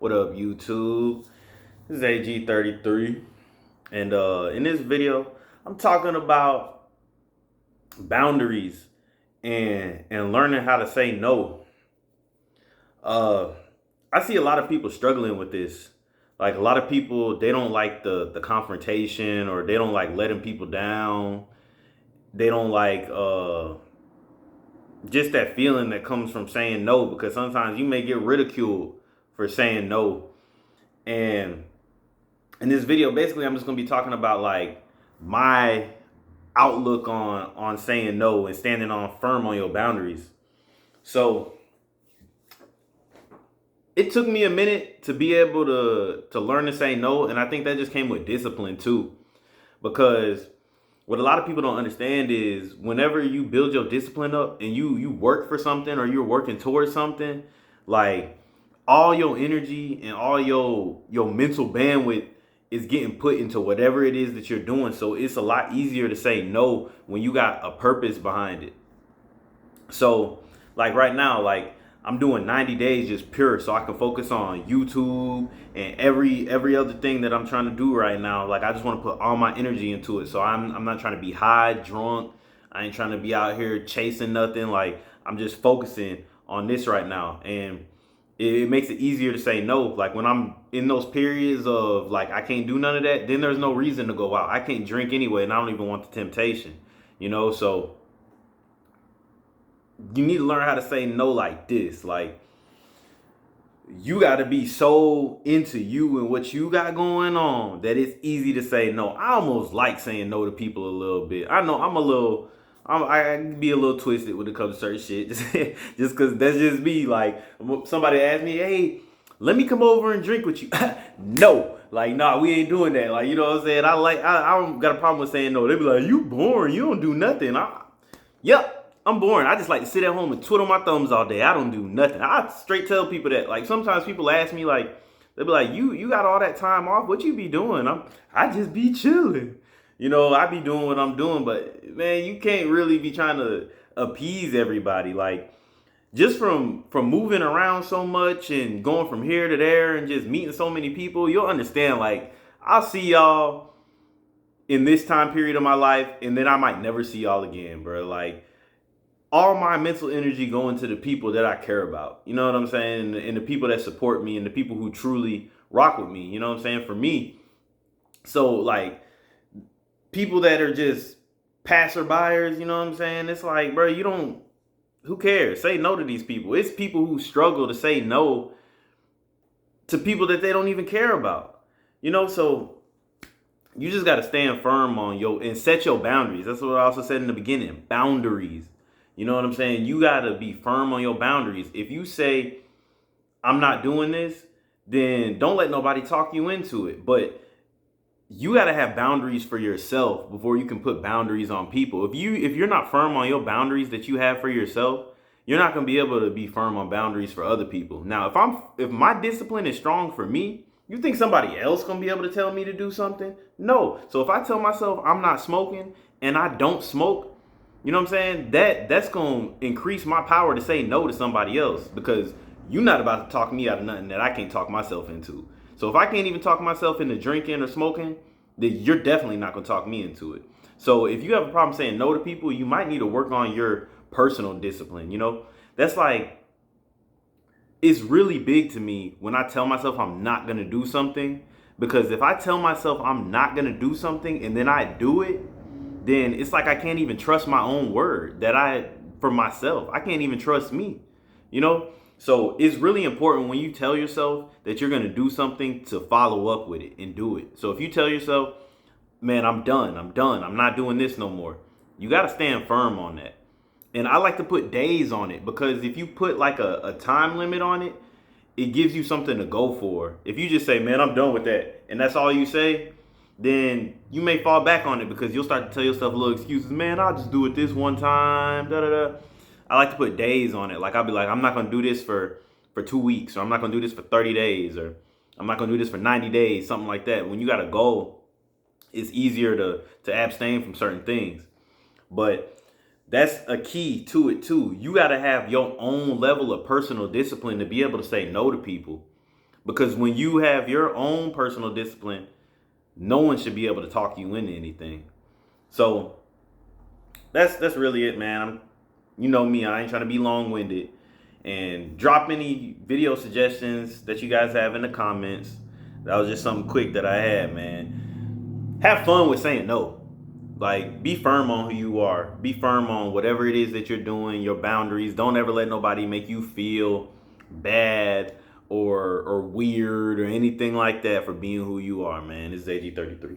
What up, YouTube? This is Zay G 33, and in this video, I'm talking about boundaries and learning how to say no. Uh, I see a lot of people struggling with this. Like a lot of people, they don't like the confrontation, or they don't like letting people down. They don't like just that feeling that comes from saying no, because sometimes you may get ridiculed for saying no. And in this video, basically, I'm just gonna be talking about like my outlook on saying no and standing on firm on your boundaries. So it took me a minute to be able to learn to say no, and I think that just came with discipline too. Because what a lot of people don't understand is whenever you build your discipline up and you work for something, or you're working towards something, like all your energy and all your mental bandwidth is getting put into whatever it is that you're doing. So it's a lot easier to say no when you got a purpose behind it. So like right now, like I'm doing 90 days just pure so I can focus on YouTube and every other thing that I'm trying to do right now. Like I just want to put all my energy into it. So I'm not trying to be high, drunk. I ain't trying to be out here chasing nothing. Like I'm just focusing on this right now. And it makes it easier to say no. Like when I'm in those periods of like I can't do none of that, then there's no reason to go out. I can't drink anyway, and I don't even want the temptation, So you need to learn how to say no like this. Like you got to be so into you and what you got going on that it's easy to say no. I almost like saying no to people a little bit. I know I can be a little twisted when it comes to certain shit, just because that's just me. Like somebody asked me, "Hey, let me come over and drink with you." No, like nah, we ain't doing that. Like you know what I'm saying? I don't got a problem with saying no. They be like, "You boring. You don't do nothing." Yep. I'm boring. I just like to sit at home and twiddle my thumbs all day. I don't do nothing. I straight tell people that. Like sometimes people ask me, like, they'll be like, you got all that time off. What you be doing? I just be chilling. I be doing what I'm doing, but man, you can't really be trying to appease everybody. Like just from moving around so much and going from here to there and just meeting so many people, you'll understand. Like I'll see y'all in this time period of my life, and then I might never see y'all again, bro. Like all my mental energy going to the people that I care about. You know what I'm saying? And the people that support me and the people who truly rock with me. You know what I'm saying? For me. So like people that are just passerbyers, you know what I'm saying? It's like, bro, who cares? Say no to these people. It's people who struggle to say no to people that they don't even care about. So you just got to stand firm on and set your boundaries. That's what I also said in the beginning. Boundaries. You know what I'm saying? You got to be firm on your boundaries. If you say, I'm not doing this, then don't let nobody talk you into it. But you got to have boundaries for yourself before you can put boundaries on people. If you're not firm on your boundaries that you have for yourself, you're not going to be able to be firm on boundaries for other people. Now, if my discipline is strong for me, you think somebody else going to be able to tell me to do something? No. So if I tell myself I'm not smoking and I don't smoke, you know what I'm saying? That's going to increase my power to say no to somebody else, because you're not about to talk me out of nothing that I can't talk myself into. So if I can't even talk myself into drinking or smoking, then you're definitely not going to talk me into it. So if you have a problem saying no to people, you might need to work on your personal discipline. That's like, it's really big to me when I tell myself I'm not going to do something, because if I tell myself I'm not going to do something and then I do it, then it's like I can't even trust my own word for myself. I can't even trust me, So it's really important when you tell yourself that you're going to do something to follow up with it and do it. So if you tell yourself, man, I'm done, I'm not doing this no more, you got to stand firm on that. And I like to put days on it, because if you put like a time limit on it, it gives you something to go for. If you just say, man, I'm done with that, and that's all you say, then you may fall back on it, because you'll start to tell yourself little excuses. Man, I'll just do it this one time. Da da da. I like to put days on it. Like I'll be like, I'm not gonna do this for 2 weeks, or I'm not gonna do this for 30 days, or I'm not gonna do this for 90 days, something like that. When you got a goal, it's easier to abstain from certain things. But that's a key to it too. You gotta have your own level of personal discipline to be able to say no to people. Because when you have your own personal discipline, no one should be able to talk you into anything. So that's really it, man. You know me, I ain't trying to be long winded. And drop any video suggestions that you guys have in the comments. That was just something quick that I had, man. Have fun with saying no. Like, be firm on who you are. Be firm on whatever it is that you're doing, your boundaries. Don't ever let nobody make you feel bad or weird or anything like that for being who you are, man. It's Zay G 33.